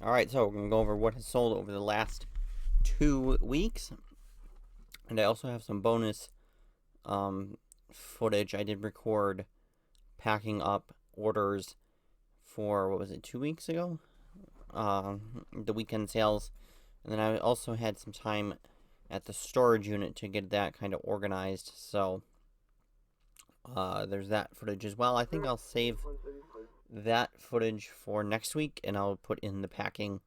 Alright, so we're going to go over what has sold over the last 2 weeks. And I also have some bonus footage. I did record packing up orders for, what was it, 2 weeks ago? The weekend sales. And then I also had some time at the storage unit to get that kind of organized. So there's that footage as well. I think I'll save that footage for next week, and I'll put in the packing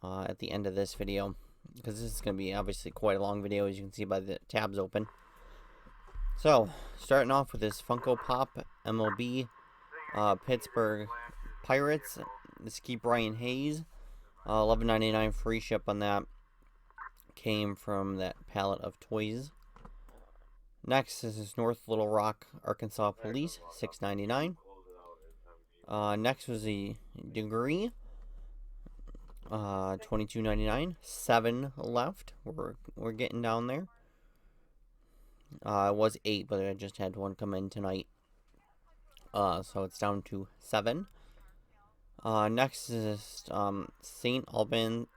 at the end of this video, because this is going to be obviously quite a long video, as you can see by the tabs open. So, starting off with this Funko Pop MLB Pittsburgh Pirates. This Keep Ryan Hayes, $11.99 free ship on that. Came from that pallet of toys. Next is this North Little Rock, Arkansas Police, $6.99. Next was the Degree, $22.99. 7 left. We're getting down there. It was 8, but I just had one come in tonight. So it's down to 7. Next is St. Albans,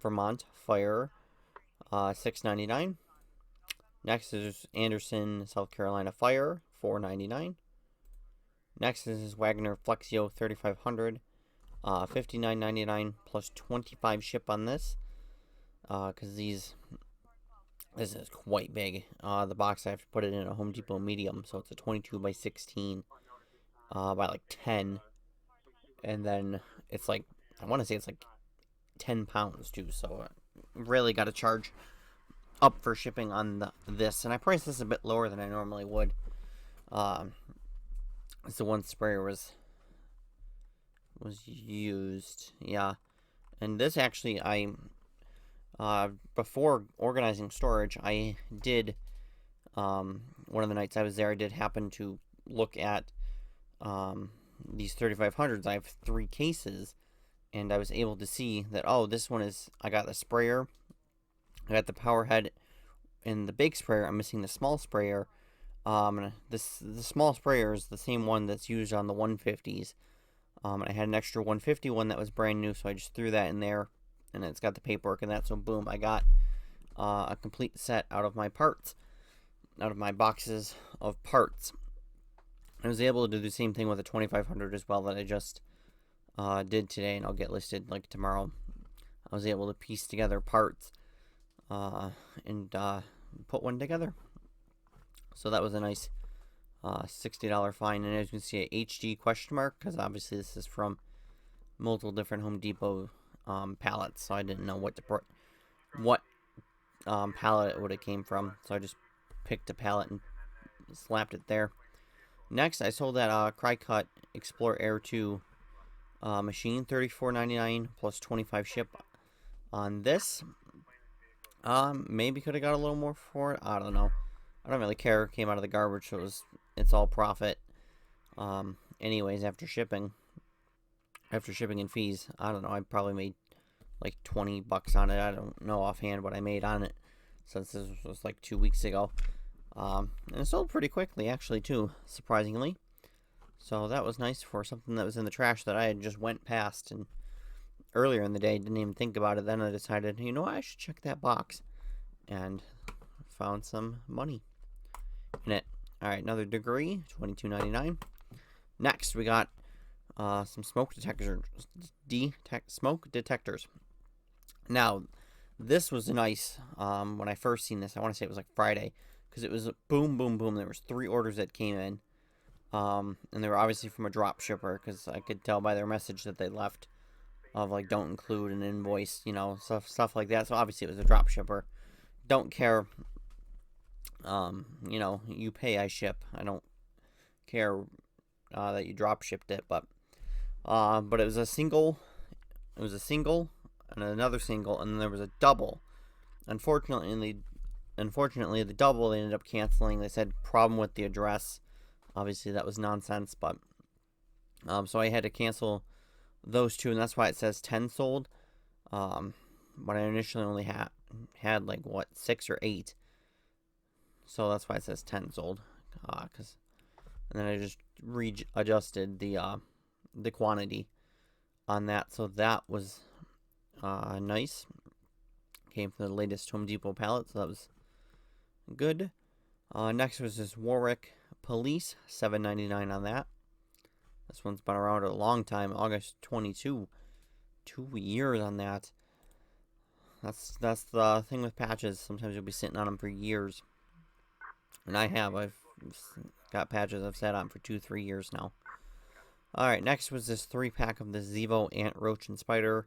Vermont Fire, $6.99. Next is Anderson, South Carolina Fire, $4.99. Next is Wagner Flexio 3500, $59.99 plus 25 ship on this. Because this is quite big. The box, I have to put it in a Home Depot medium, so it's a 22 by 16 by like 10. And then it's like, I want to say it's like 10 pounds too, so really got to charge up for shipping on this. And I priced this a bit lower than I normally would. It's the one sprayer was used, yeah. And this actually, before organizing storage, I did, one of the nights I was there, I did happen to look at these 3500s. I have 3 cases, and I was able to see that, oh, this one is, I got the sprayer, I got the power head, and the big sprayer, I'm missing the small sprayer. The small sprayer is the same one that's used on the 150s. I had an extra 150 one that was brand new, so I just threw that in there, and it's got the paperwork and that, so boom, I got a complete set out of my parts, out of my boxes of parts. I was able to do the same thing with a 2500 as well that I just did today, and I'll get listed like tomorrow. I was able to piece together parts and put one together. So that was a nice $60 find. And as you can see, a HD question mark, because obviously this is from multiple different Home Depot pallets, so I didn't know what pallet it would have came from. So I just picked a pallet and slapped it there. Next, I sold that Cricut Explore Air 2 machine, $34.99 plus 25 ship on this. Maybe could have got a little more for it. I don't know. I don't really care. It came out of the garbage, so it's all profit. Anyways, after shipping and fees, I don't know. I probably made like $20 on it. I don't know offhand what I made on it, since this was like 2 weeks ago. And it sold pretty quickly, actually, too, surprisingly. So that was nice for something that was in the trash that I had just went past, and earlier in the day didn't even think about it. Then I decided, you know what, I should check that box, and found some money in it. Alright, another Degree, $22.99. Next, we got some smoke detectors. Now, this was nice. When I first seen this, I want to say it was like Friday, because it was boom, boom, boom. There was 3 orders that came in, and they were obviously from a drop shipper, because I could tell by their message that they left of like, don't include an invoice, stuff like that. So obviously it was a drop shipper. Don't care. You pay, I ship. I don't care that you drop shipped it, but it was a single. It was a single and another single, and then there was a double. Unfortunately, the double they ended up canceling. They said problem with the address. Obviously, that was nonsense, but so I had to cancel those 2, and that's why it says 10 sold. But I initially only had like 6 or 8. So that's why it says 10 sold. And then I just readjusted the quantity. on that, so that was nice. Came from the latest Home Depot pallet, so that was good. Next was this Warwick Police, $7.99 on that. This one's been around a long time, August 22. 2 years on that. That's the thing with patches. Sometimes you'll be sitting on them for years. And I've got patches I've sat on for 2-3 years now. Alright, next was this 3-pack of the Zevo Ant, Roach, and Spider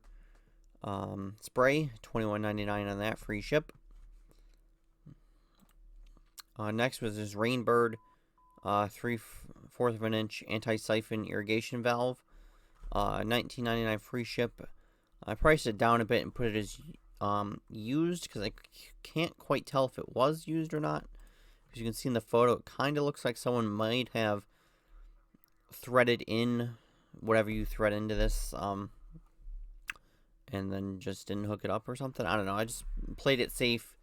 spray. $21.99 on that, free ship. Next was this Rainbird 3/4 of an inch anti-siphon irrigation valve. $19.99 free ship. I priced it down a bit and put it as used because I can't quite tell if it was used or not. As you can see in the photo, it kind of looks like someone might have threaded in whatever you thread into this and then just didn't hook it up or something. I don't know. I just played it safe,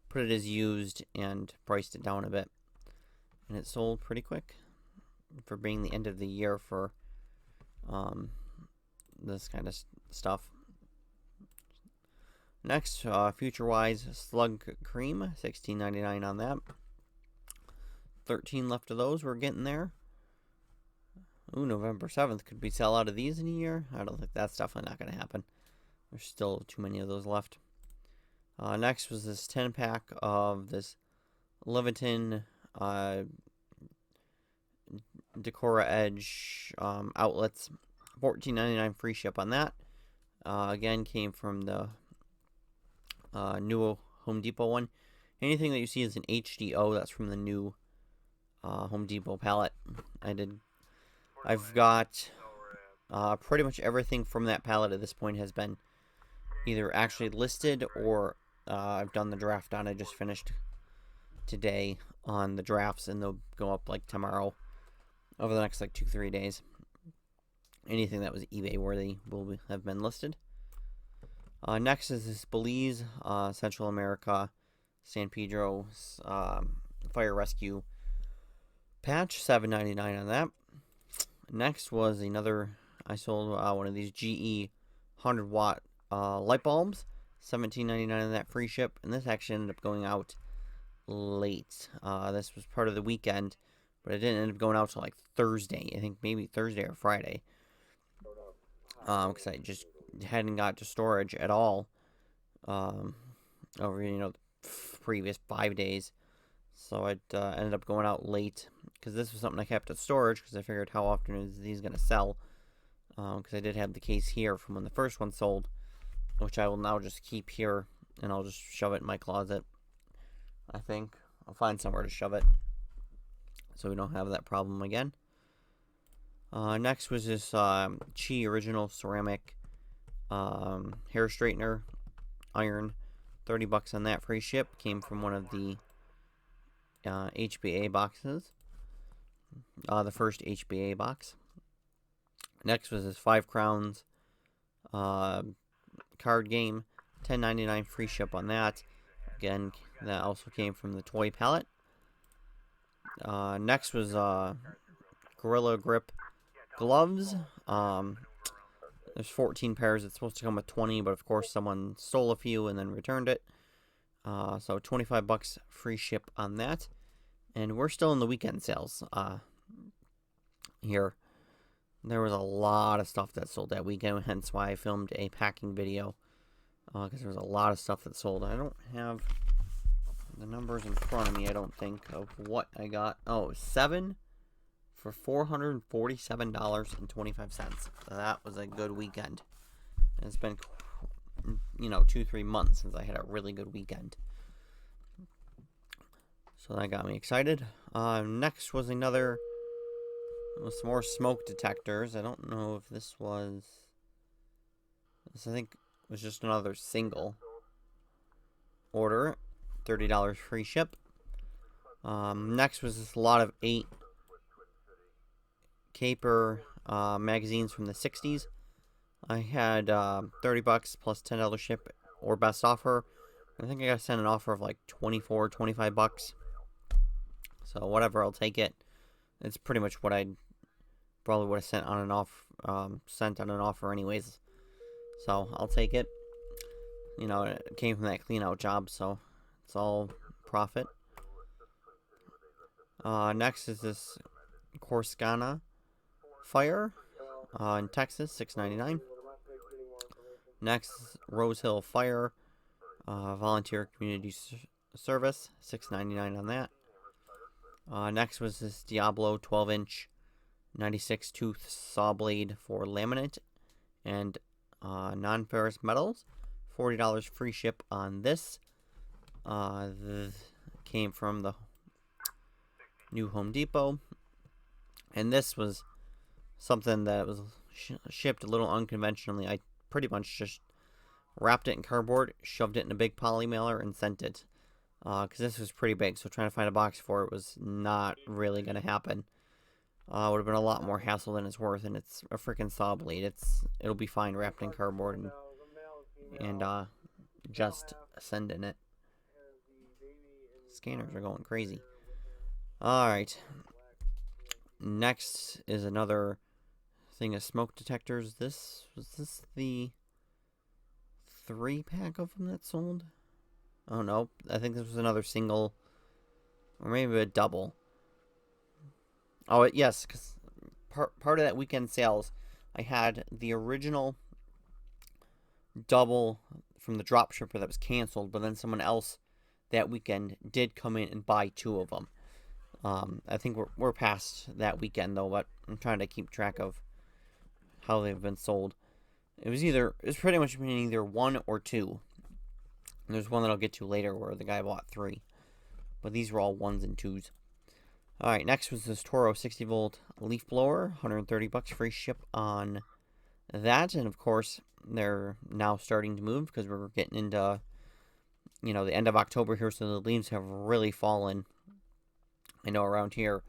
put it as used, and priced it down a bit. And it sold pretty quick for being the end of the year for this kind of stuff. Next, FutureWise Slug Cream, $16.99 on that. 13 left of those. We're getting there. Ooh, November 7th. Could we sell out of these in a year? I don't think that's definitely not going to happen. There's still too many of those left. Next was this 10-pack of this Leviton Decora Edge outlets. $14.99 free ship on that. Again, came from the new Home Depot one. Anything that you see is an HDO, that's from the new Home Depot pallet. I've got pretty much everything from that pallet at this point has been either actually listed or I've done the draft on. I just finished today on the drafts, and they'll go up like tomorrow over the next like 2-3 days. Anything that was eBay worthy will have been listed. Next is this Belize Central America San Pedro Fire Rescue patch, $7.99 on that. Next was another, I sold one of these GE 100-watt light bulbs, $17.99 on that, free ship. And this actually ended up going out late. This was part of the weekend, but it didn't end up going out till like Thursday. I think maybe Thursday or Friday. Because I just hadn't got to storage at all over the previous 5 days. So it ended up going out late because this was something I kept at storage because I figured how often is these going to sell. Because I did have the case here from when the first one sold, which I will now just keep here, and I'll just shove it in my closet. I think I'll find somewhere to shove it so we don't have that problem again. Next was this Chi Original Ceramic hair straightener iron, $30 on that, free ship. Came from one of the HBA boxes, the first HBA box. Next was this 5 Crowns card game, $10.99 free ship on that. Again, that also came from the toy palette. Next was Gorilla Grip gloves. There's 14 pairs. It's supposed to come with 20, but of course someone stole a few and then returned it. So $25 free ship on that. And we're still in the weekend sales here. There was a lot of stuff that sold that weekend, hence why I filmed a packing video. Because there was a lot of stuff that sold. I don't have the numbers in front of me, I don't think, of what I got. Oh, 7 for $447.25. So that was a good weekend. And it's been, 2-3 months since I had a really good weekend. So that got me excited. Next was some more smoke detectors. I don't know if this I think it was just another single order. $30 free ship. Next was this lot of 8 Caper magazines from the 60s. I had $30 plus $10 ship or best offer. I think I got sent an offer of like $24, $25. So whatever, I'll take it. It's pretty much what I'd probably would have sent on an offer anyways. So I'll take it. You know, it came from that clean out job, so it's all profit. Next is this Corsicana Fire in Texas, $6.99. Next, Rose Hill Fire, volunteer community service, $6.99 on that. Next was this Diablo 12-inch 96 tooth saw blade for laminate and non-ferrous metals, $40 free ship on this. Came from the new Home Depot, and this was something that was shipped a little unconventionally. I pretty much just wrapped it in cardboard, shoved it in a big poly mailer, and sent it. Because this was pretty big, so trying to find a box for it was not really going to happen. Would have been a lot more hassle than it's worth, and it's a freaking saw blade. It'll be fine wrapped in cardboard and just sending it. Scanners are going crazy. Alright. Next is another thing of smoke detectors. Was this the 3-pack of them that sold? Oh no, I think this was another single, or maybe a double. Oh yes, because part of that weekend sales, I had the original double from the drop shipper that was canceled, but then someone else that weekend did come in and buy 2 of them. I think we're past that weekend though, but I'm trying to keep track of how they've been sold. It was pretty much been either 1 or 2. And there's one that I'll get to later where the guy bought 3. But these were all 1s and 2s. Alright, next was this Toro 60-volt leaf blower. $130 free ship on that. And of course, they're now starting to move because we're getting into, the end of October here. So the leaves have really fallen. I know around here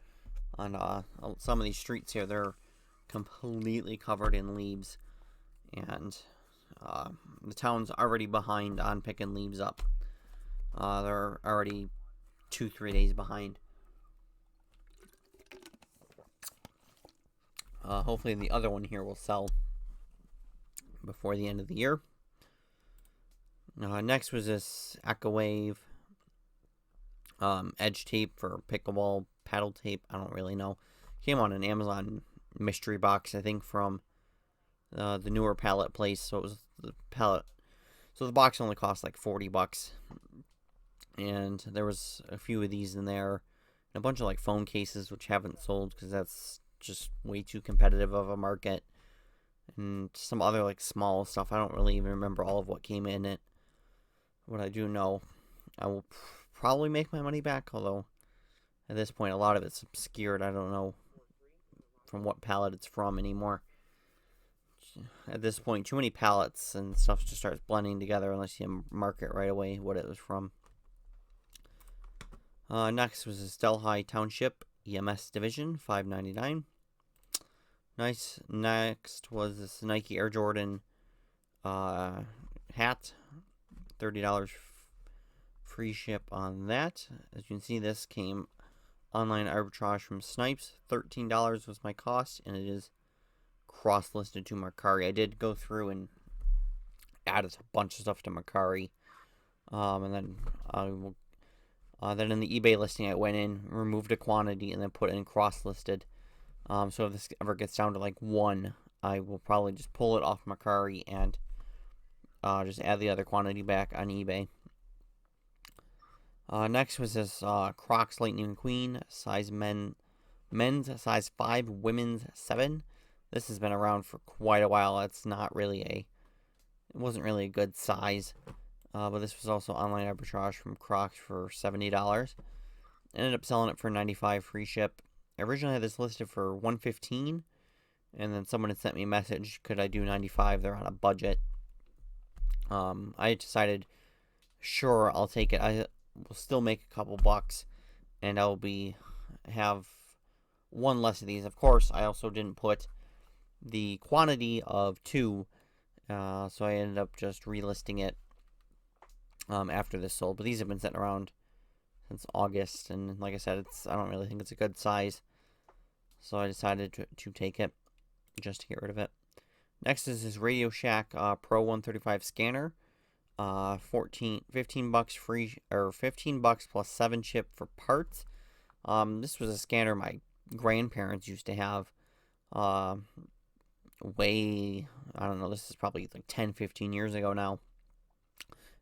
on some of these streets here, they're completely covered in leaves. And the town's already behind on picking leaves up. They're already 2-3 days behind. Hopefully the other one here will sell before the end of the year. Next was this EchoWave edge tape for pickleball paddle tape. I don't really know. Came on an Amazon mystery box, I think, from the newer pallet place. So it was the pallet. So the box only cost like $40, and there was a few of these in there, and a bunch of like phone cases which haven't sold because that's just way too competitive of a market, and some other like small stuff. I don't really even remember all of what came in it. What I do know, I will probably make my money back, although at this point a lot of it's obscured. I don't know from what pallet it's from anymore. At this point, too many pallets and stuff just starts blending together unless you mark it right away what it was from. Next was this Delhi Township EMS Division, $5.99. Nice. Next was this Nike Air Jordan hat, $30 free ship on that. As you can see, this came online arbitrage from Snipes. $13 was my cost, and it is cross-listed to Mercari. I did go through and added a bunch of stuff to Mercari, and then then in the eBay listing I went in, removed a quantity, and then put in cross-listed. So if this ever gets down to like 1, I will probably just pull it off Mercari and just add the other quantity back on eBay. Next was this Crocs Lightning McQueen size men's size 5, women's 7. This has been around for quite a while. It wasn't really a good size, but this was also online arbitrage from Crocs for $70. Ended up selling it for $95 free ship. I originally had this listed for $115, and then someone had sent me a message, could I do $95? They're on a budget. I decided, sure, I'll take it. I will still make a couple bucks, and I'll have one less of these. Of course, I also didn't put the quantity of 2, so I ended up just relisting it after this sold. But these have been sitting around since August, and like I said, I don't really think it's a good size. So I decided to take it just to get rid of it. Next is this Radio Shack Pro 135 scanner. 15 bucks free, or 15 bucks plus 7 chip for parts. This was a scanner my grandparents used to have. Way, I don't know, this is probably like 10, 15 years ago now.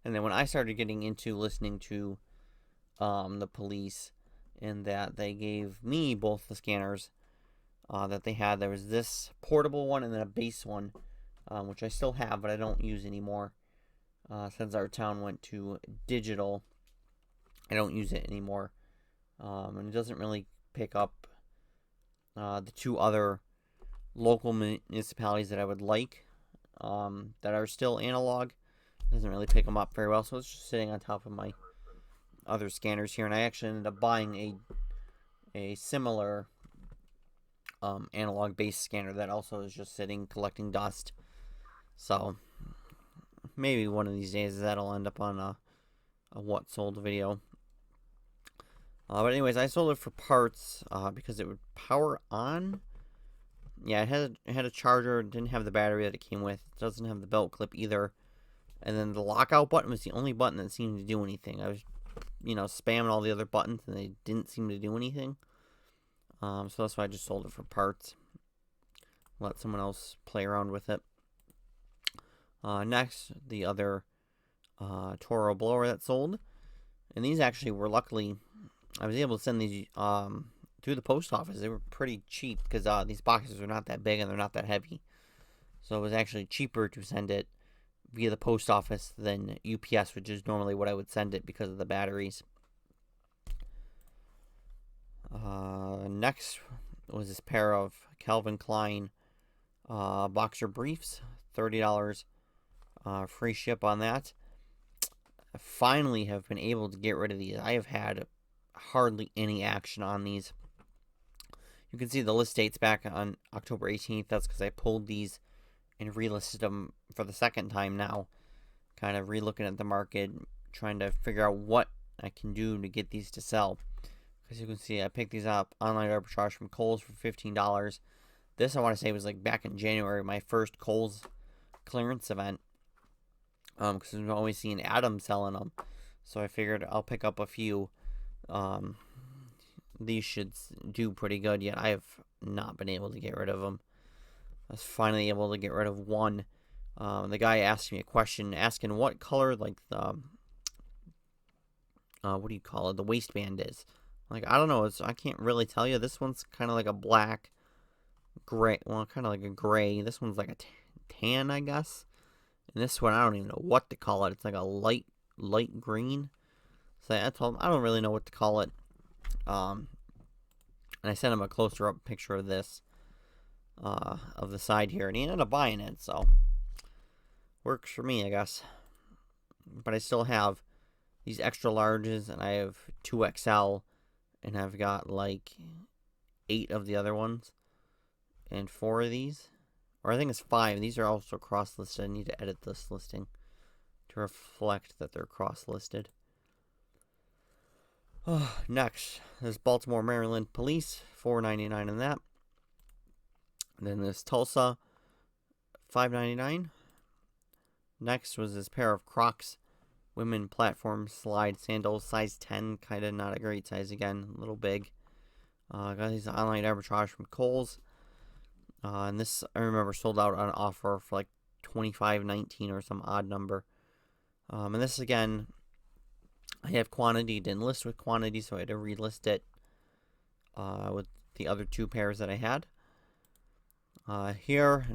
And then when I started getting into listening to the police, and that they gave me both the scanners that they had. There was this portable one and then a base one, which I still have, but I don't use anymore. Since our town went to digital, I don't use it anymore. And it doesn't really pick up the two other local municipalities that I would like, that are still analog. It doesn't really pick them up very well, so it's just sitting on top of my other scanners here. And I actually ended up buying a similar analog based scanner that also is just sitting collecting dust. So maybe one of these days that'll end up on a what sold video. But anyways, I sold it for parts because it would power on. Yeah, it had a charger. It didn't have the battery that it came with. It doesn't have the belt clip either. And then the lockout button was the only button that seemed to do anything. I was, spamming all the other buttons and they didn't seem to do anything. So that's why I just sold it for parts. Let someone else play around with it. Next, the other Toro blower that sold. And these actually were, luckily, I was able to send these through the post office. They were pretty cheap because these boxes are not that big and they're not that heavy. So it was actually cheaper to send it via the post office than UPS, which is normally what I would send it because of the batteries. Next was this pair of Calvin Klein boxer briefs, $30 free ship on that. I finally have been able to get rid of these. I have had hardly any action on these. You can see the list dates back on October 18th. That's because I pulled these and relisted them for the second time now. Kind of relooking at the market, trying to figure out what I can do to get these to sell. As you can see, I picked these up online arbitrage from Kohl's for $15. This, I want to say, was like back in January, my first Kohl's clearance event. Because I'm always seeing Adam selling them. So I figured I'll pick up a few. These should do pretty good, yet I have not been able to get rid of them. I was finally able to get rid of one. The guy asked me a question asking what color, like, the what do you call it, the waistband is. Like, I don't know, I can't really tell you. This one's kind of like a black, gray, well, kind of like a gray. This one's like a tan, I guess. And this one, I don't even know what to call it. It's like a light green. So I told him I don't really know what to call it. And I sent him a closer up picture of this, of the side here, and he ended up buying it. So works for me, I guess. But I still have these extra larges, and I have 2XL, and I've got like 8 of the other ones, and 4 of these. Or I think it's 5. These are also cross-listed. I need to edit this listing to reflect that they're cross-listed. Next, there's Baltimore, Maryland Police, $4.99 in that. And then this Tulsa, $5.99. Next was this pair of Crocs women platform slide sandals, size 10, kind of not a great size again, a little big. Got these online arbitrage from Kohl's. And this, I remember, sold out on offer for like $25.19 or some odd number. And this, again, I have quantity, didn't list with quantity, so I had to relist it with the other 2 pairs that I had. Here,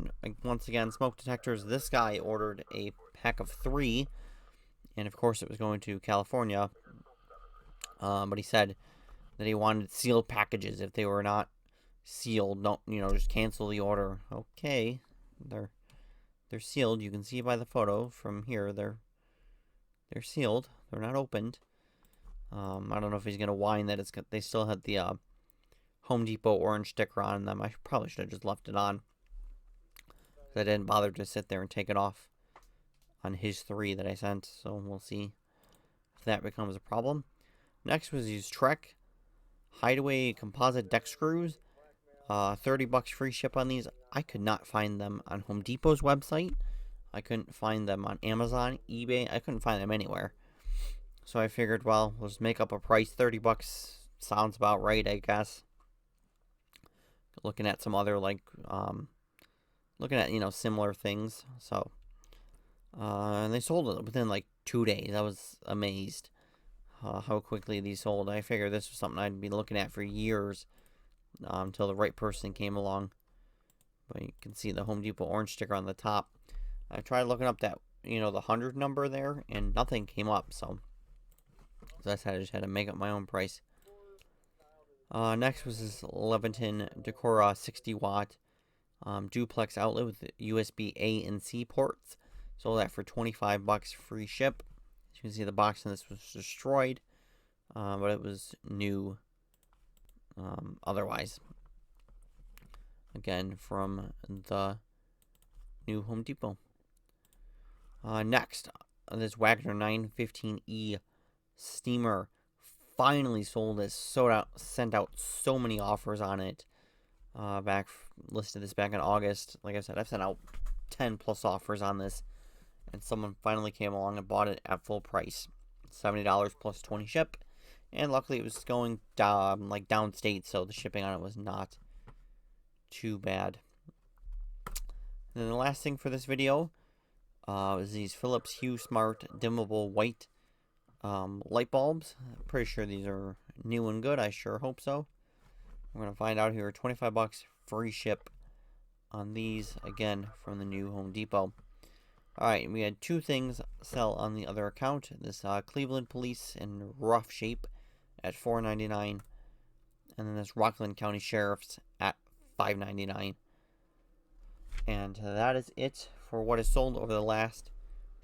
once again, smoke detectors. This guy ordered a pack of 3, and of course it was going to California. But he said that he wanted sealed packages. If they were not sealed, don't, just cancel the order. Okay, they're sealed. You can see by the photo from here, they're sealed. They're not opened. I don't know if he's gonna whine that they still had the Home Depot orange sticker on them. I probably should have just left it on, because I didn't bother to sit there and take it off on his 3 that I sent. So we'll see if that becomes a problem. Next was these Trek Hideaway composite deck screws. $30 free ship on these. I could not find them on Home Depot's website. I couldn't find them on Amazon, eBay. I couldn't find them anywhere. So I figured, well, we'll just make up a price. $30 sounds about right, I guess. Looking at some other, like, looking at, similar things. So, and they sold it within, like, 2 days. I was amazed how quickly these sold. I figured this was something I'd be looking at for years until the right person came along. But you can see the Home Depot orange sticker on the top. I tried looking up that, the 100 number there, and nothing came up, so I just had to make up my own price. Next was this Leviton Decora 60-watt duplex outlet with USB A and C ports. Sold that for $25 free ship. As you can see, the box in this was destroyed, but it was new otherwise. Again, from the new Home Depot. Next, this Wagner 915E steamer finally sold. This sent out so many offers on it. Listed this back in August. Like I said, I've sent out 10 plus offers on this, and someone finally came along and bought it at full price, $70 plus 20 ship. And luckily, it was going downstate, so the shipping on it was not too bad. And then the last thing for this video is these Philips Hue Smart dimmable white light bulbs. I'm pretty sure these are new and good. I sure hope so. We're going to find out here. $25 free ship on these, again, from the new Home Depot. Alright, we had two things sell on the other account. This Cleveland Police in rough shape at $4.99. And then this Rockland County Sheriff's at $5.99. And that is it for what is sold over the last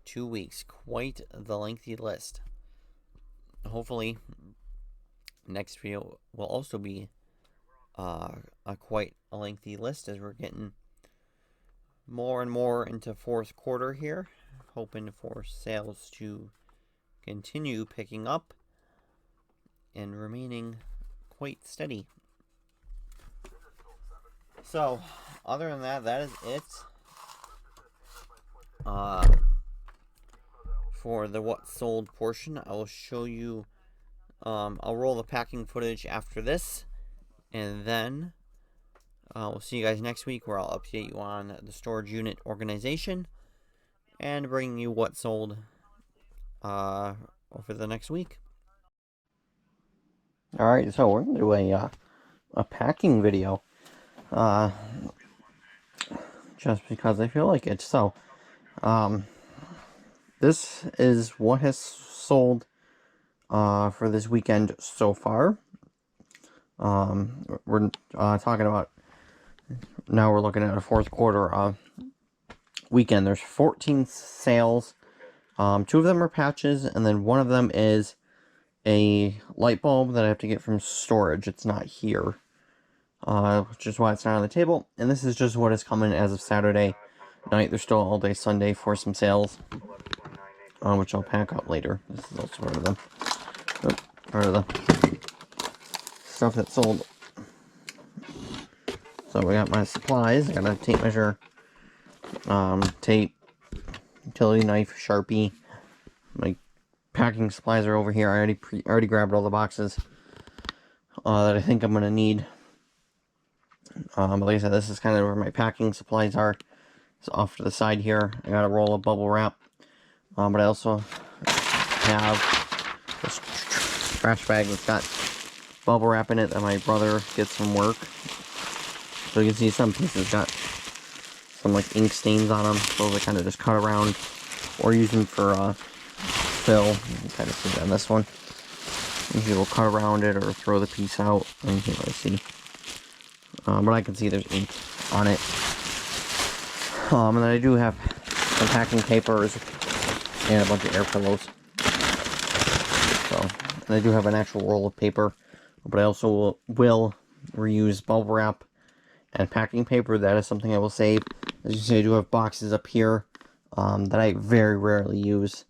2 weeks. Quite the lengthy list. Hopefully, next video will also be quite a lengthy list, as we're getting more and more into fourth quarter here. Hoping for sales to continue picking up and remaining quite steady. So, other than that, that is it for the what sold portion. I will show you, I'll roll the packing footage after this, and then we'll see you guys next week, where I'll update you on the storage unit organization and bring you what sold over the next week. Alright, so we're going to do a packing video. Just because I feel like it. So, this is what has sold for this weekend so far. We're talking about, now we're looking at a fourth quarter weekend. There's 14 sales. 2 of them are patches, and then one of them is a light bulb that I have to get from storage. It's not here, which is why it's not on the table. And this is just what is coming as of Saturday night. There's still all day Sunday for some sales, which I'll pack up later. This is also part of them. Part of the stuff that sold. So we got my supplies. I got a tape measure, tape, utility knife, Sharpie. My packing supplies are over here. I already grabbed all the boxes that I think I'm gonna need. But like I said, this is kind of where my packing supplies are. So off to the side here, I got a roll of bubble wrap. But I also have this trash bag that's got bubble wrap in it that my brother gets from work. So you can see some pieces got some like ink stains on them. So I kind of just cut around or use them for fill. You can kind of see that on this one. Usually we'll cut around it or throw the piece out. And you can't really see. But I can see there's ink on it. And then I do have some packing papers and a bunch of air pillows. So, and I do have an actual roll of paper. But I also will reuse bubble wrap and packing paper. That is something I will save. As you see, I do have boxes up here that I very rarely use.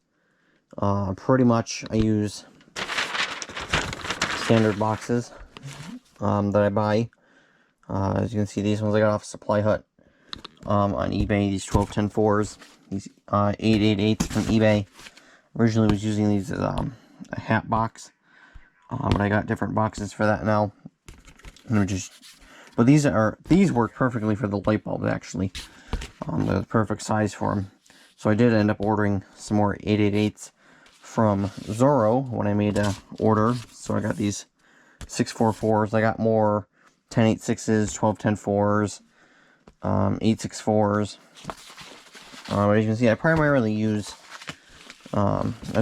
Pretty much I use standard boxes that I buy. As you can see, these ones I got off Supply Hut on eBay. These 12-10-4s, these 888s from eBay. Originally was using these as a hat box, but I got different boxes for that now. But these work perfectly for the light bulbs actually. They're the perfect size for them. So I did end up ordering some more 888s from Zorro when I made a order. So I got these 644s. I got more 1086s, 12-10-4s, 864s. As you can see, I was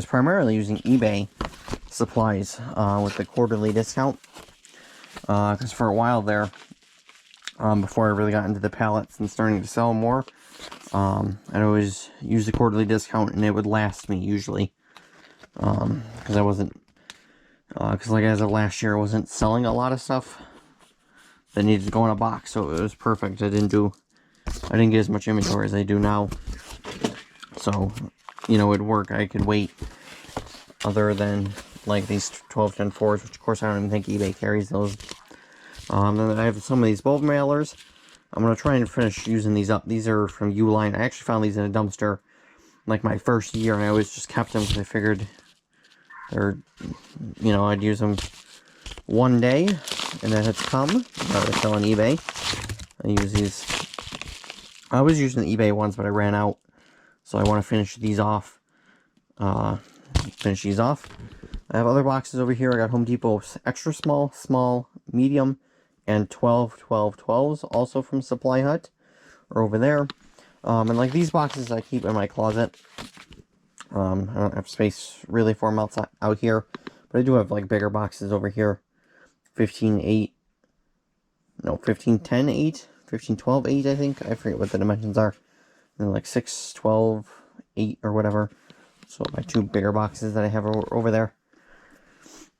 primarily using eBay supplies with the quarterly discount. Because for a while there, before I really got into the pallets and starting to sell more, I'd always use the quarterly discount and it would last me usually. Because I wasn't, like as of last year, I wasn't selling a lot of stuff that needed to go in a box, so it was perfect. I didn't get as much inventory as I do now. So, it'd work. I could wait, other than like these 12-10-4s, which of course I don't even think eBay carries those. Then I have some of these bulb mailers. I'm going to try and finish using these up. These are from Uline. I actually found these in a dumpster like my first year, and I always just kept them because I figured they're, I'd use them one day, and then it's come. I sell on eBay. I was using the eBay ones, but I ran out, so I want to finish these off. I have other boxes over here. I got Home Depot extra small, small, medium, and 12-12-12s, also from Supply Hut, are over there. And like these boxes I keep in my closet. I don't have space really for them out here, but I do have like bigger boxes over here. 15-10-8, 15-12-8, I think. I forget what the dimensions are. And like 6-12-8 or whatever. So my two bigger boxes that I have over there.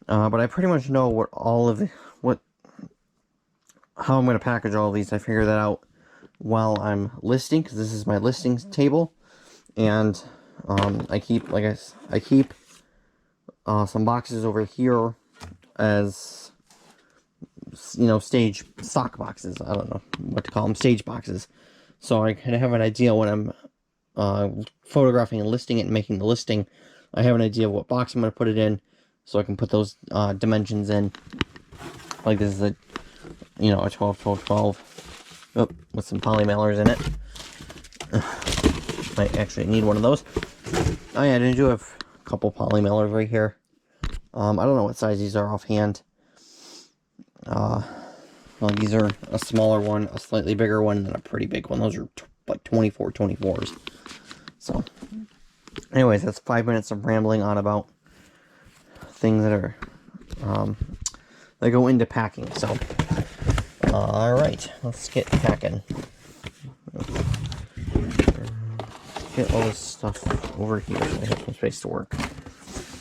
But I pretty much know how I'm going to package all of these. I figure that out while I'm listing, because this is my listings table. And I keep some boxes over here as, stage stock boxes. I don't know what to call them, stage boxes. So I kind of have an idea when I'm photographing and listing it and making the listing. I have an idea of what box I'm going to put it in, so I can put those dimensions in. Like this is a 12-12-12 with some poly mailers in it. Might actually need one of those. Oh yeah, I do have a couple poly mailers right here. I don't know what size these are offhand. Well, these are a smaller one, a slightly bigger one, and a pretty big one. Those are like 24-24s. So, anyways, that's 5 minutes of rambling on about things that are that go into packing. So, all right, let's get packing. Get all this stuff over here so I have some space to work.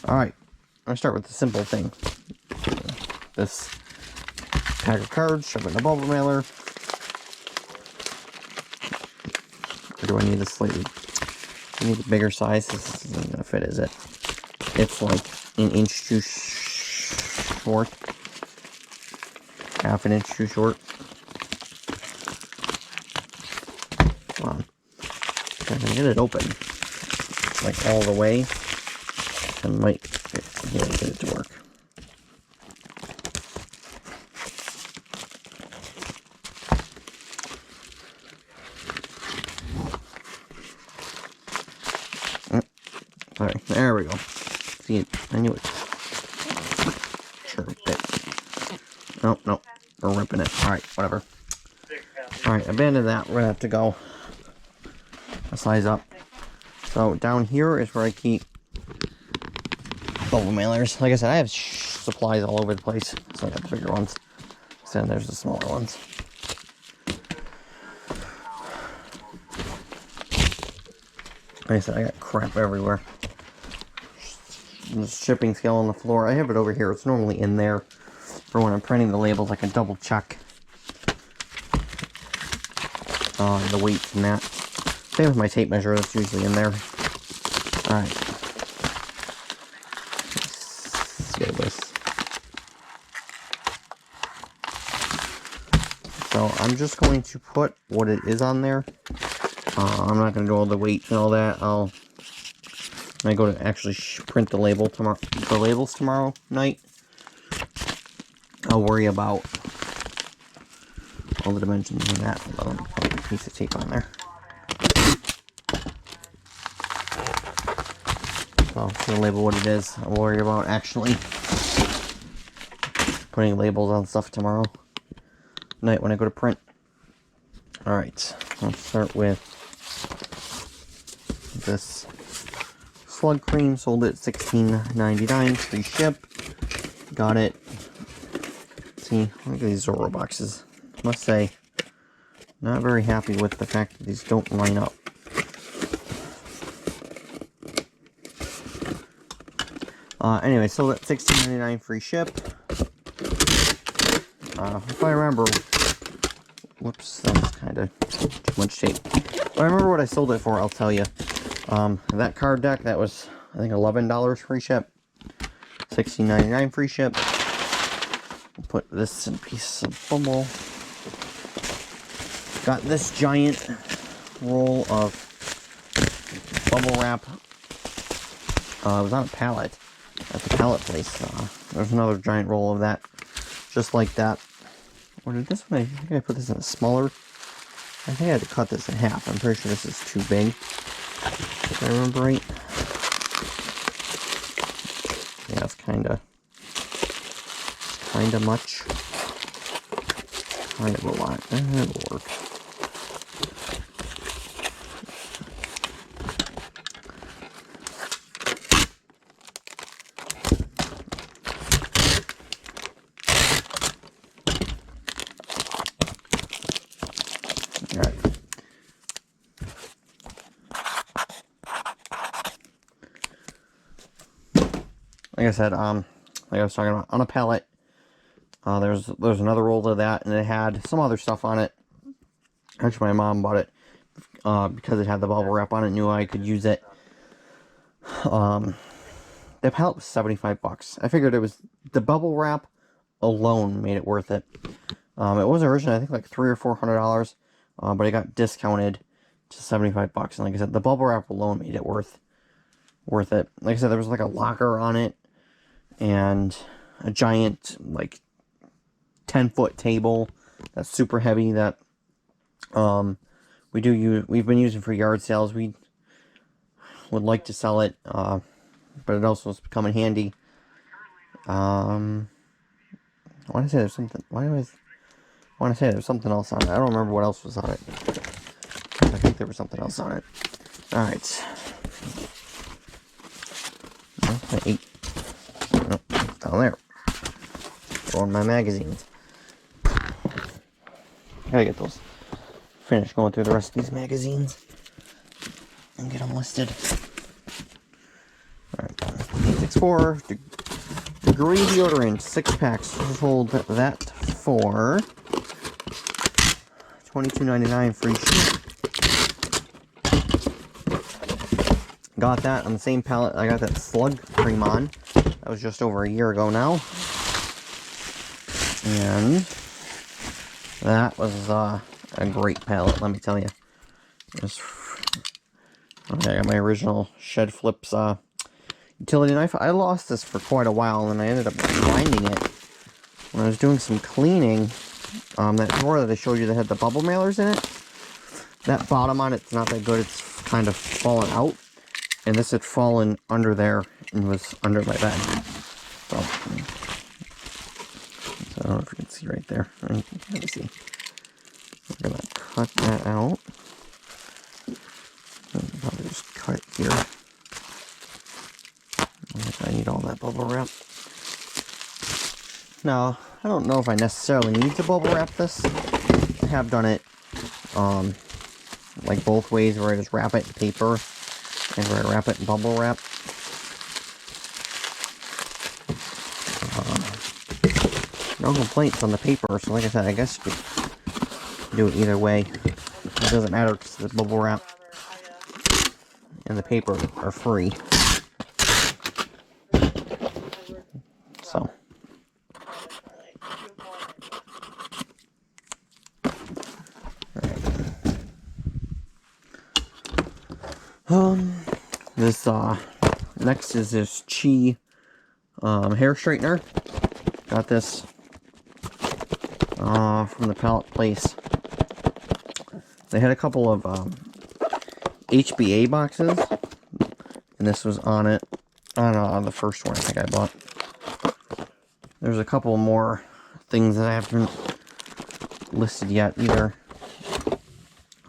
All right, I'm gonna start with the simple thing. This pack of cards, shove it in a bubble mailer. Or do I need a slightly? I need a bigger size. This isn't gonna fit, is it? It's like an inch too short. Half an inch too short. Come on. If I can get it open, like all the way, I might be able to get it to work. Alright, there we go. See, I knew it. Sure, bit. Nope, we're ripping it. Alright, whatever. Alright, abandon that. We're gonna have to go a size up. So, down here is where I keep bubble mailers. Like I said, I have supplies all over the place. So I got the bigger ones. So then there's the smaller ones. Like I said, I got crap everywhere. The shipping scale on the floor. I have it over here. It's normally in there for when I'm printing the labels. I can double check the weights and that. Same with my tape measure. That's usually in there. Alright. Let's get this. So I'm just going to put what it is on there. I'm not going to do all the weight and all that. When I go to actually print the labels tomorrow night, I'll worry about all the dimensions and that. Let me put a piece of tape on there. So I'll label what it is. I'll worry about actually putting labels on stuff tomorrow night when I go to print. Alright, let's start with this Slug Cream. Sold it $16.99, free ship. Got it. See, look at these Zorro boxes. Must say, not very happy with the fact that these don't line up. Anyway, sold at $16.99, free ship. If I remember, whoops, that's kind of too much tape. If I remember what I sold it for, I'll tell you. That card deck, that was, I think, $11 free ship. $16.99 free ship. I'll put this in a piece of bubble. Got this giant roll of bubble wrap. It was on a pallet at the pallet place. There's another giant roll of that, just like that. Or did this one, I think I put this in a smaller. I think I had to cut this in half. I'm pretty sure this is too big, if I remember right. Yeah, it's kind of much. Kind of a lot. That'll work. Alright. Like I said, like I was talking about, on a pallet, there's another roll of that, and it had some other stuff on it. Actually, my mom bought it because it had the bubble wrap on it, knew I could use it. The pallet was $75. I figured it was the bubble wrap alone made it worth it. It was originally, I think, like $300 or $400, but it got discounted to $75. And like I said, the bubble wrap alone made it worth it. Like I said, there was like a locker on it and a giant, like, 10-foot table that's super heavy that we've been using for yard sales. We would like to sell it, but it also has become handy. I want to say there's something. Why do I want to say there's something else on it? I don't remember what else was on it. I think there was something else on it. All right. Okay. Oh, it's down there. Throwing my magazines. Gotta get those. Finish going through the rest of these magazines and get them listed. Alright, 864 Degree deodorant, 6 packs. Sold that for $22.99 free ship. Got that on the same pallet. I got that Slug Cream on. That was just over a year ago now. And that was a great pallet, let me tell you. Okay, I got my original Shed Flips utility knife. I lost this for quite a while, and I ended up finding it when I was doing some cleaning. That drawer that I showed you that had the bubble mailers in it, that bottom on it's not that good. It's kind of fallen out, and this had fallen under there and was under my bed. So I don't know if you can see right there. Let me see. We're gonna cut that out. I'll probably just cut it here. I need all that bubble wrap. Now, I don't know if I necessarily need to bubble wrap this. I have done it, like both ways, where I just wrap it in paper and where I wrap it in bubble wrap. No complaints on the paper, so like I said, I guess you could do it either way. It doesn't matter because the bubble wrap and the paper are free. So. This next is this Chi hair straightener. Got this from the Pallet Place. They had a couple of HBA boxes, and this was on it on the first one I think I bought. There's a couple more things that I haven't listed yet either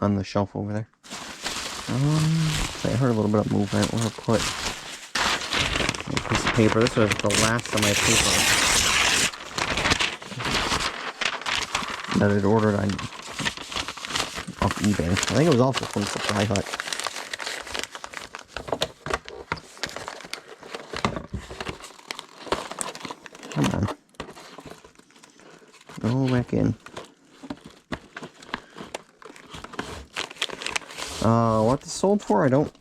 on the shelf over there. So I heard a little bit of movement. We're gonna put a piece of paper. This was the last of my paper that I'd ordered off eBay. I think it was also from Supply Hut. Come on. Go back in. What this sold for, I don't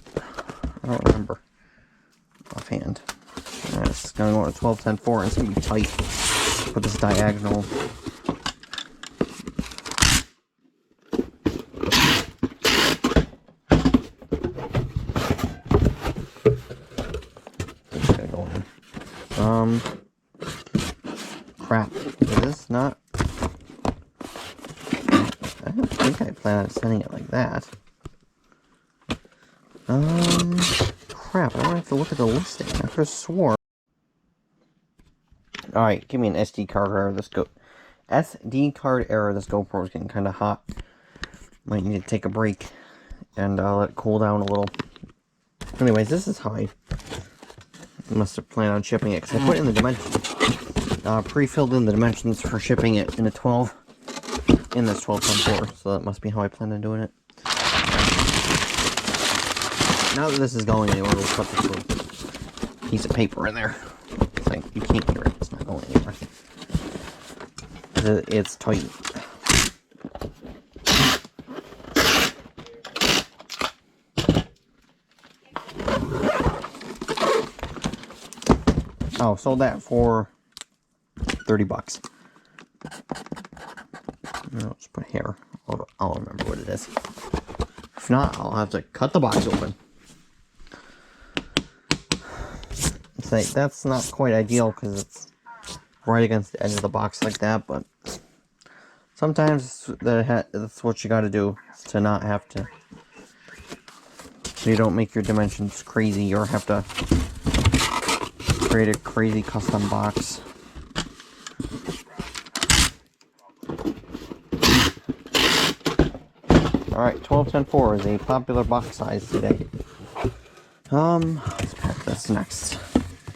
remember offhand. It's gonna go to 12-10-4, and it's gonna be tight. Put this diagonal. It's gonna go in. Crap. Is this not? I don't think I plan on sending it like that. Crap, I don't have to look at the listing. I could have swore. Alright, give me an SD card error. SD card error. This GoPro is getting kind of hot. Might need to take a break and let it cool down a little. Anyways, this is how I must have planned on shipping it, because I put in the dimensions. Pre-filled in the dimensions for shipping it in a 12. In this 12-10-4, so that must be how I plan on doing it. Now that this is going anywhere, we'll put this little piece of paper in there. It's like, you can't hear it, it's not going anywhere. It's tight. Oh, sold that for $30. I'll just put here. I'll remember what it is. If not, I'll have to cut the box open. It's like, that's not quite ideal because it's right against the edge of the box like that, but sometimes that's what you gotta do, to not have to, so you don't make your dimensions crazy or have to create a crazy custom box. Alright, 12-10-4 is a popular box size today. Let's pack this next.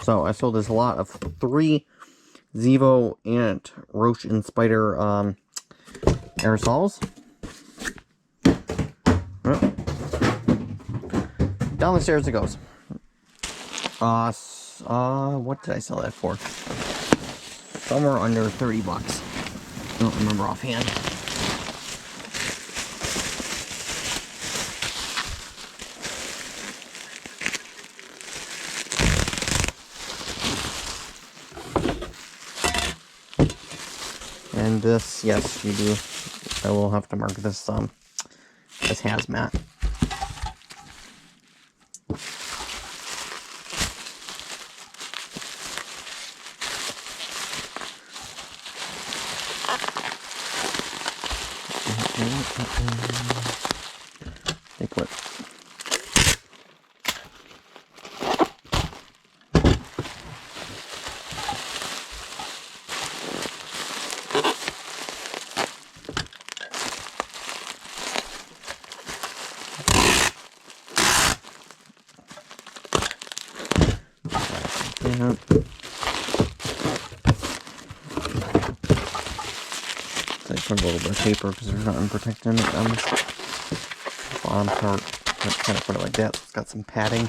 So, I sold this lot of 3 Zevo Ant Roach and Spider aerosols. Well, down the stairs it goes. What did I sell that for? Somewhere under $30. I don't remember offhand. And this, yes, you do. I will have to mark this as hazmat. Take what? Yeah. So I put a little bit of paper because there's nothing protecting it on this bottom part. I'm kind of put it like that. So it's got some padding.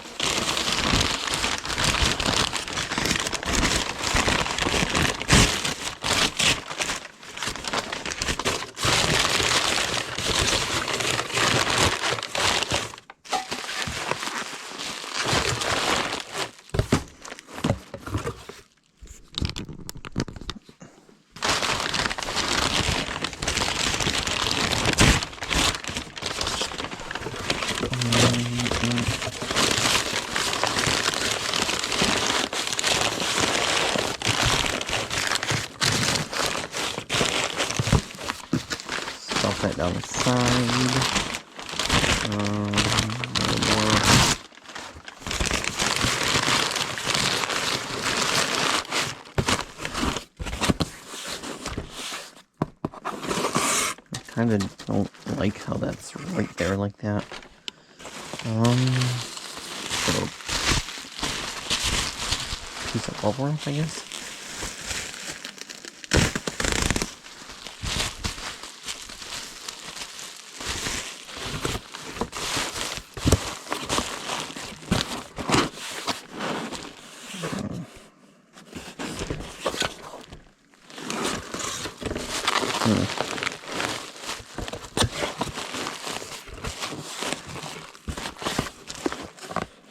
down the side. A little more. I kind of don't like how that's right there like that. Little piece of bubble wrap, I guess.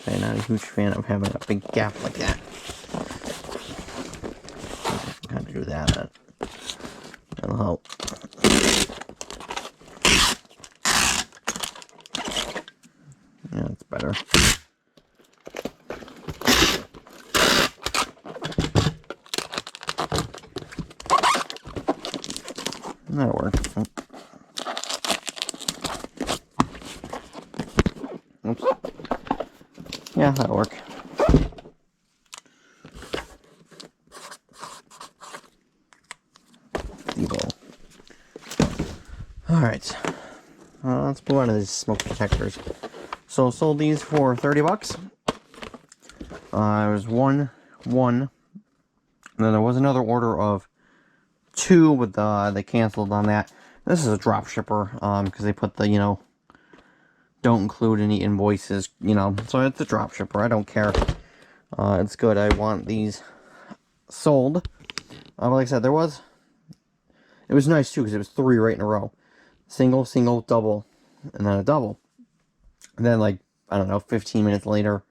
I'm not a huge fan of having a big gap like that. Kind of do that. That'll help. Yeah, that's better. That'll work. Oops. Yeah, that'll work. Alright. Let's move on to these smoke detectors. So, sold these for $30. It was one. And then there was another order of 2, but they canceled on that. This is a drop shipper, because they put the, don't include any invoices, so it's a drop shipper. I don't care. It's good. I want these sold. Like I said, it was nice too, because it was 3 right in a row. Single, single, double, and then a double. And then, like, I don't know, 15 minutes later,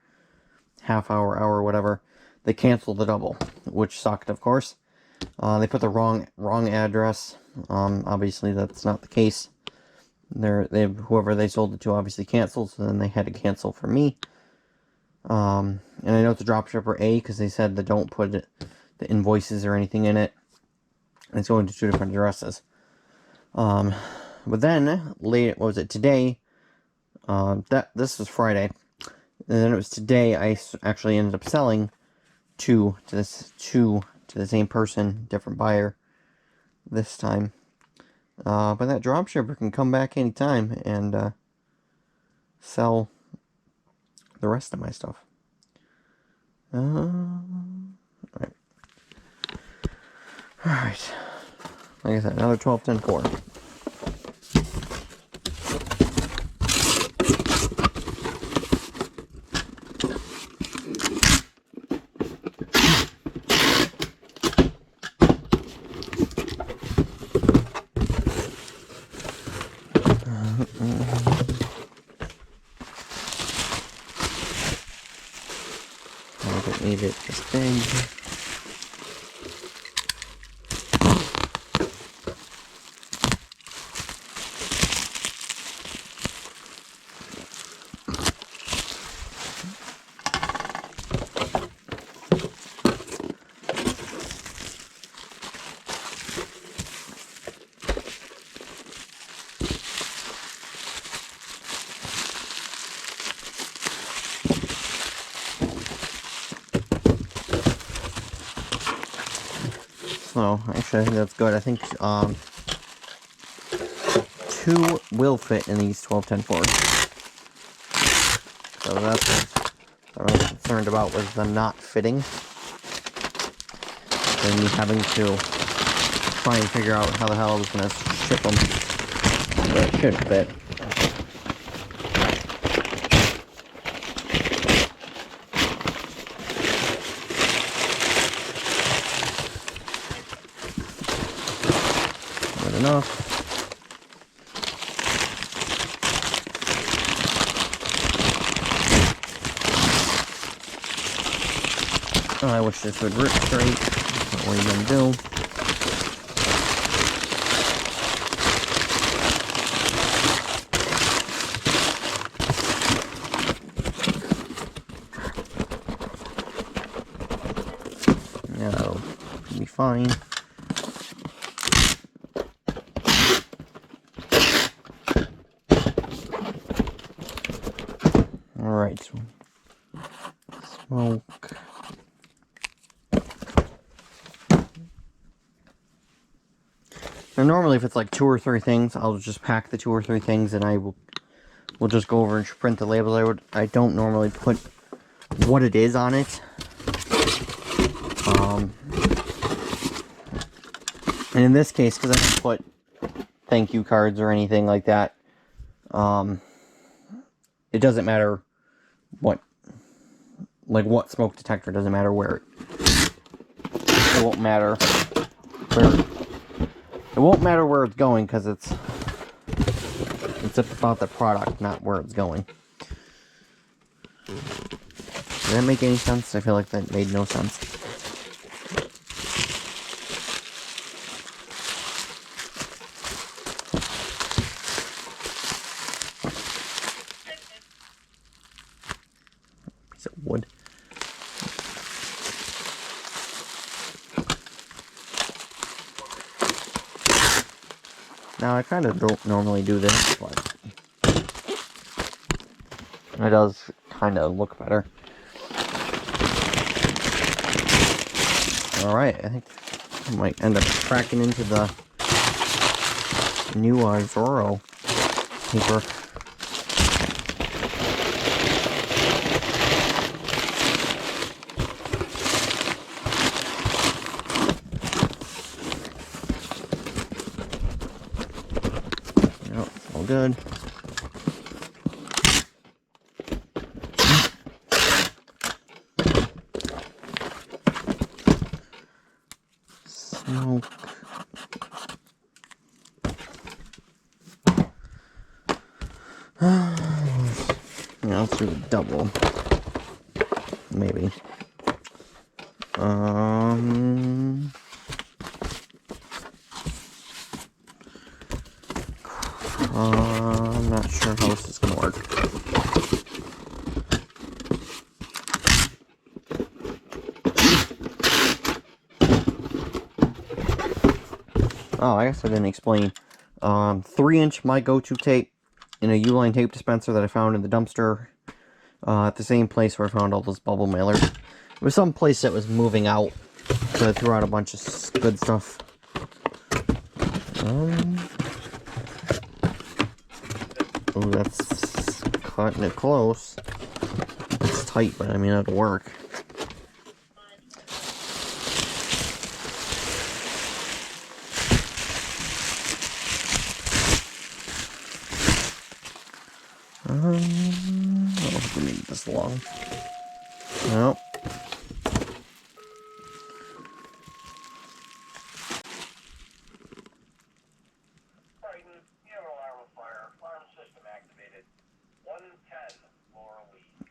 half hour, whatever, they canceled the double, which sucked, of course. They put the wrong address. Obviously, that's not the case. Whoever they sold it to obviously canceled, so then they had to cancel for me. And I know it's a dropshipper A, because they said they don't put the invoices or anything in it. It's going to 2 different addresses. But then, today? This was Friday. And then it was today I actually ended up selling 2 to the same person, different buyer this time. But that dropshipper can come back anytime and sell the rest of my stuff. Alright. Alright. Like I said, another 12-10-4. I don't need it this big. So, actually, I think that's good. I think 2 will fit in these 12-10-4s. So that's what I was concerned about, was the not fitting. And me having to try and figure out how the hell I was going to ship them. But it should fit. Enough. Oh, I wish this would rip straight. What are you gonna do? Yeah, that'll be fine. Alright, so smoke. Now normally if it's like 2 or 3 things, I'll just pack the 2 or 3 things and we'll just go over and print the labels. I don't normally put what it is on it. And in this case, because I didn't put thank you cards or anything like that, it doesn't matter what smoke detector, doesn't matter where it won't matter where it's going, because it's about the product, not where it's going. Did that make any sense? I feel like that made no sense. Piece of wood. Now, I kind of don't normally do this, but it does kind of look better. Alright, I think I might end up cracking into the new Zorro paper. Yep, all good. Smoke. Yeah, let's do the double. Maybe. I'm not sure how this is gonna work. Oh, I guess I didn't explain. 3-inch my go-to tape in a Uline tape dispenser that I found in the dumpster at the same place where I found all those bubble mailers. It was some place that was moving out, so I threw out a bunch of good stuff. Oh, that's cutting it close. It's tight, but I mean, it'll work. I don't know if we need this long. Nope.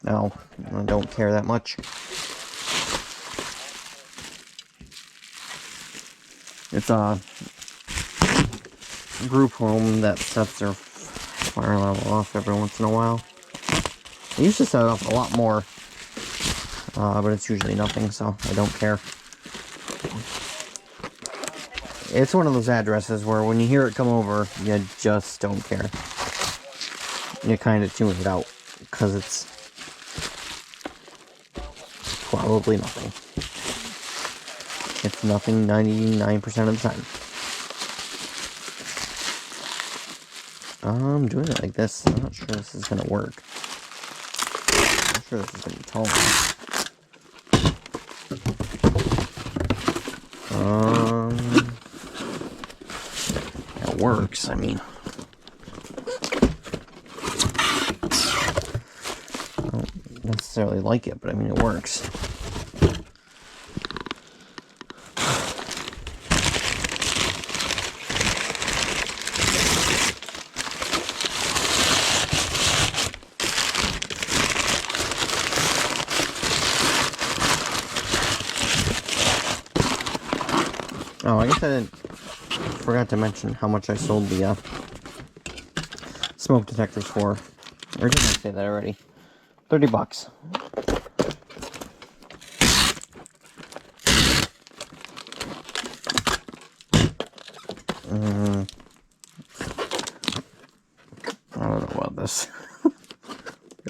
No, I don't care that much. It's a group home that sets their fire level off every once in a while. I used to set it off a lot more, but it's usually nothing, so I don't care. It's one of those addresses where when you hear it come over, you just don't care. You kind of tune it out, because it's probably nothing. It's nothing 99% of the time. I'm doing it like this. I'm not sure this is going to work. I'm not sure this is going to be tall enough. It works, I mean. I don't necessarily like it, but I mean, it works. Oh, I guess I forgot to mention how much I sold the smoke detectors for. Or did I say that already? $30. I don't know about this.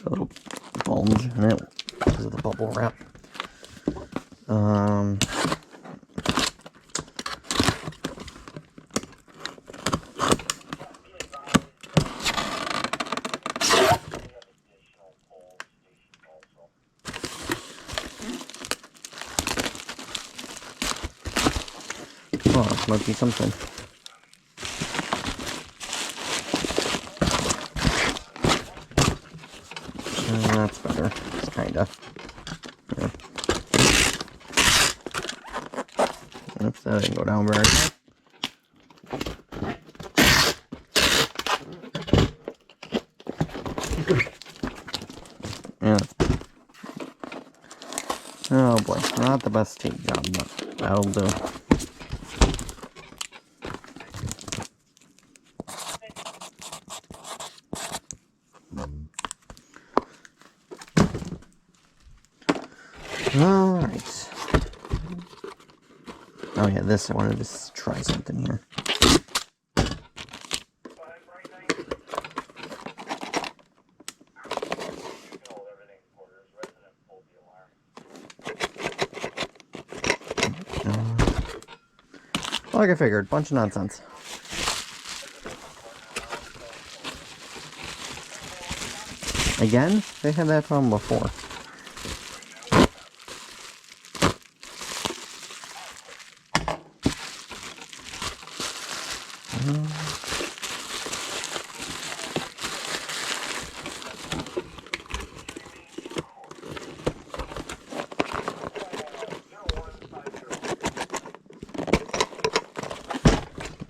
A little bulge in it because of the bubble wrap. Oh, this might be something. That's better. It's kinda. Yeah. Oops, that didn't go down very well. Yeah. Oh boy, not the best tape job, but that'll do. Alright. Oh yeah, this, I wanted to try something here. Like I figured, bunch of nonsense. Again? They had that problem before.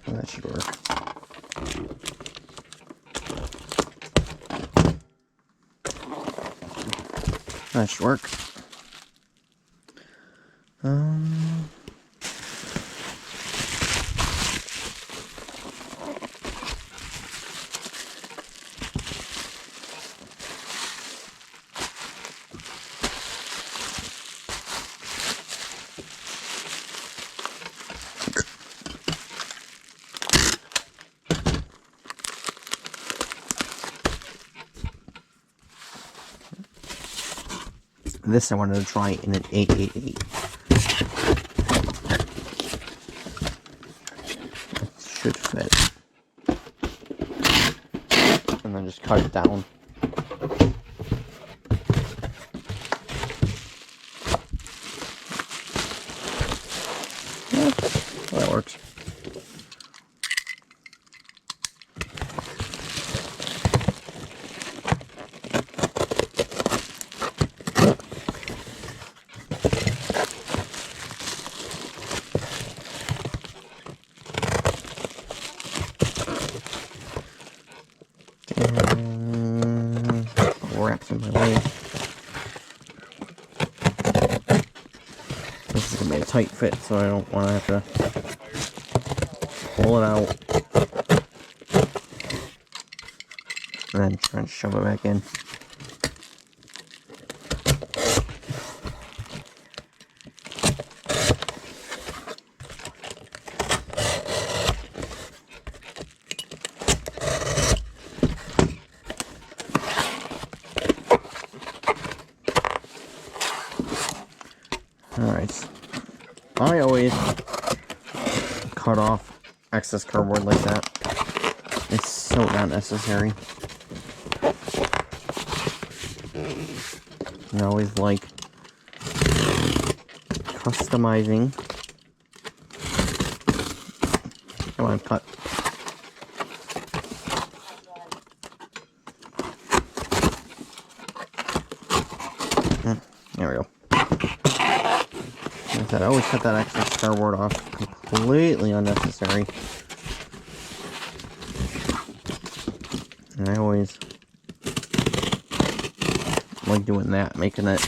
That should work. That should work. This I wanted to try in an 888. It should fit. And then just cut it down. Yeah, that works. Wraps in my way. This is gonna be a tight fit, so I don't want to have to pull it out and then try and shove it back in. Alright, I always cut off excess cardboard like that. It's so not necessary. I always like customizing. Come on, cut. There we go. Like I said, I always cut that excess cardboard off. Completely unnecessary. And I always like doing that, making a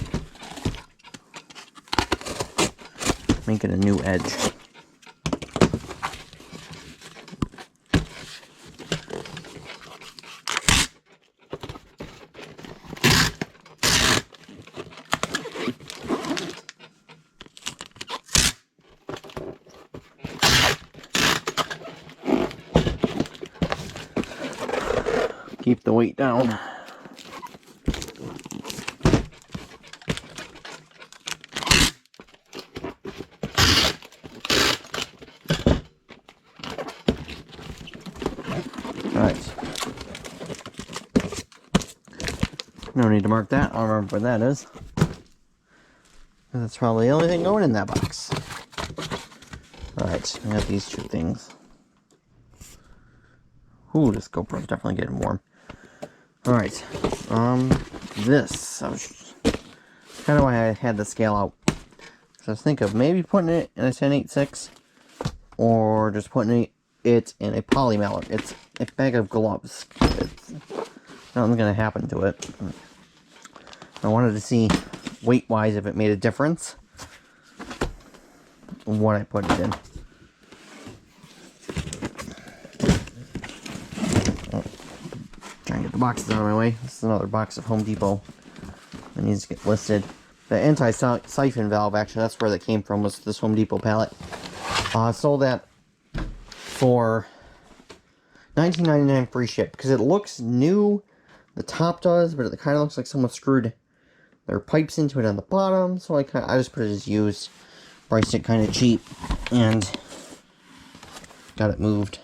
new edge. Keep the weight down. mark that. I don't remember what that is. That's probably the only thing going in that box. Alright, I got these two things. Ooh, this GoPro's definitely getting warm. Alright, this. I was kind of why I had the scale out. So I was thinking of maybe putting it in a 10.86 or just putting it in a poly mailer. It's a bag of gloves. Nothing's gonna happen to it. I wanted to see weight-wise if it made a difference what I put it in. Try and get the boxes out of my way. This is another box of Home Depot that needs to get listed. The anti-siphon valve, actually, that's where that came from, was this Home Depot pallet. I sold that for $19.99 free ship, because it looks new. The top does, but it kind of looks like someone screwed their pipes into it on the bottom, so I just put it as used. Priced it kind of cheap, and got it moved.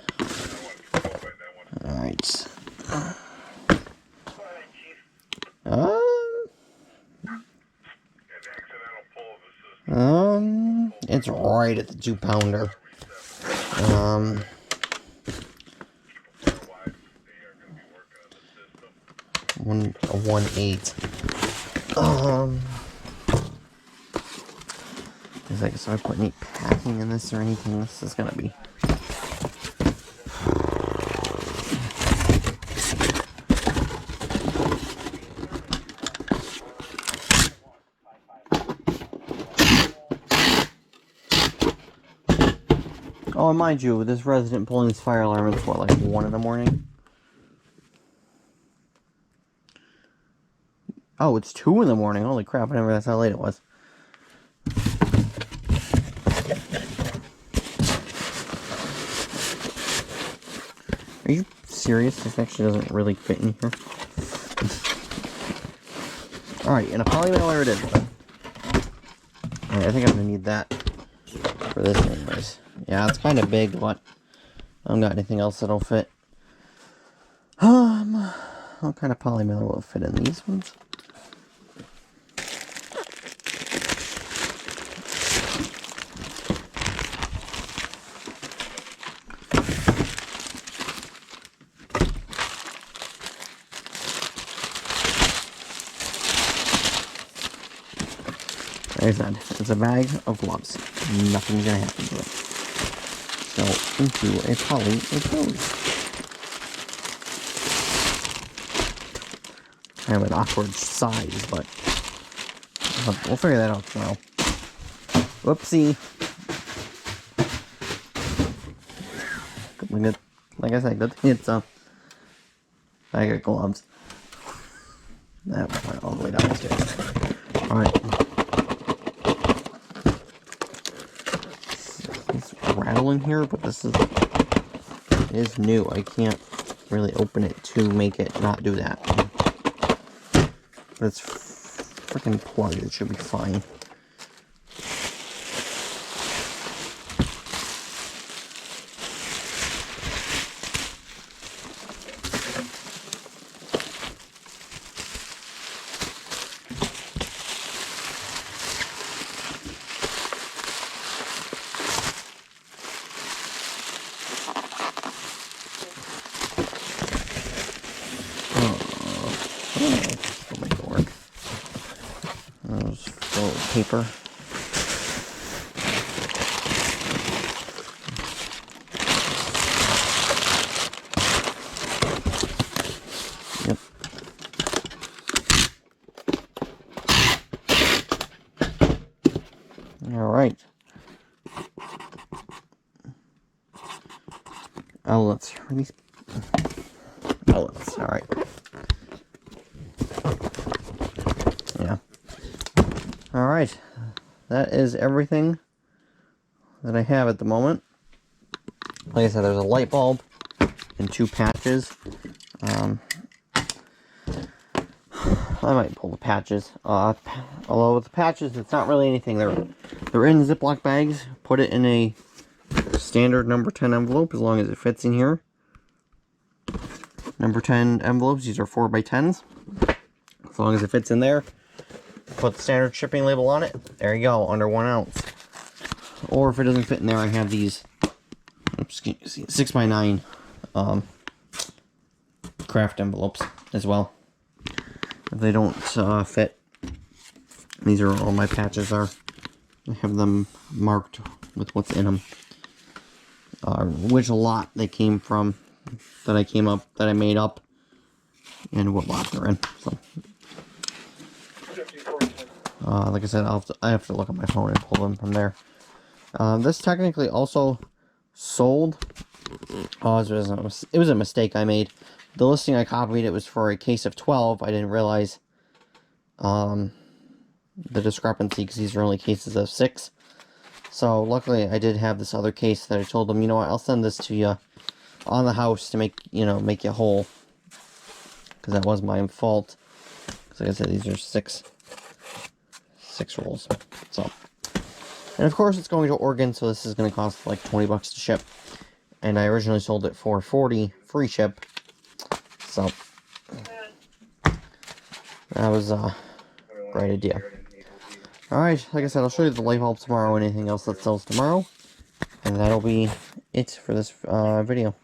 Alright. It's right at the 2-pounder. 1.8. Is like, so I put any packing in this or anything? This is gonna be. Oh, and mind you, this resident pulling this fire alarm is what, like 1 in the morning? Oh, it's 2 in the morning. Holy crap, I never realized how late it was. Are you serious? This actually doesn't really fit in here. Alright, and a poly mailer it is. Alright, I think I'm gonna need that for this anyways. Yeah, it's kind of big, but I don't got anything else that'll fit. What kind of poly mailer will fit in these ones? Like I said, it's a bag of gloves. Nothing's gonna happen to it. So, into a poly it goes. I have an awkward size, but we'll figure that out tomorrow. Whoopsie. Like I said, good thing it's a bag of gloves. That went all the way downstairs. Alright. It's rattling here, but this is new. I can't really open it to make it not do that. But it's freaking plugged. It should be fine. Paper. Yep. All right. Outlets. Release. Outlets. All right. Yeah. Alright, that is everything that I have at the moment. Like I said, there's a light bulb and 2 patches. I might pull the patches. Although with the patches, it's not really anything. They're in Ziploc bags. Put it in a standard number 10 envelope as long as it fits in here. Number 10 envelopes, these are 4x10s. As long as it fits in there, put the standard shipping label on it. There you go, under 1 ounce. Or if it doesn't fit in there, I have these 6x9 craft envelopes as well. If they don't fit, these are all my patches are. I have them marked with what's in them. Which lot they came from, that I made up, and what lot they're in. So, like I said, I have to look at my phone and pull them from there. This technically also sold. Oh, it was a mistake I made. The listing I copied, it was for a case of 12. I didn't realize the discrepancy, because these are only cases of 6. So luckily I did have this other case that I told them, you know what, I'll send this to you on the house to make you whole, because that was my fault. Because like I said, these are six rolls. So, and of course it's going to Oregon, so this is going to cost like 20 bucks to ship. And I originally sold it for 40 free ship. So that was a great idea. Alright, like I said, I'll show you the light bulb tomorrow and anything else that sells tomorrow. And that'll be it for this video.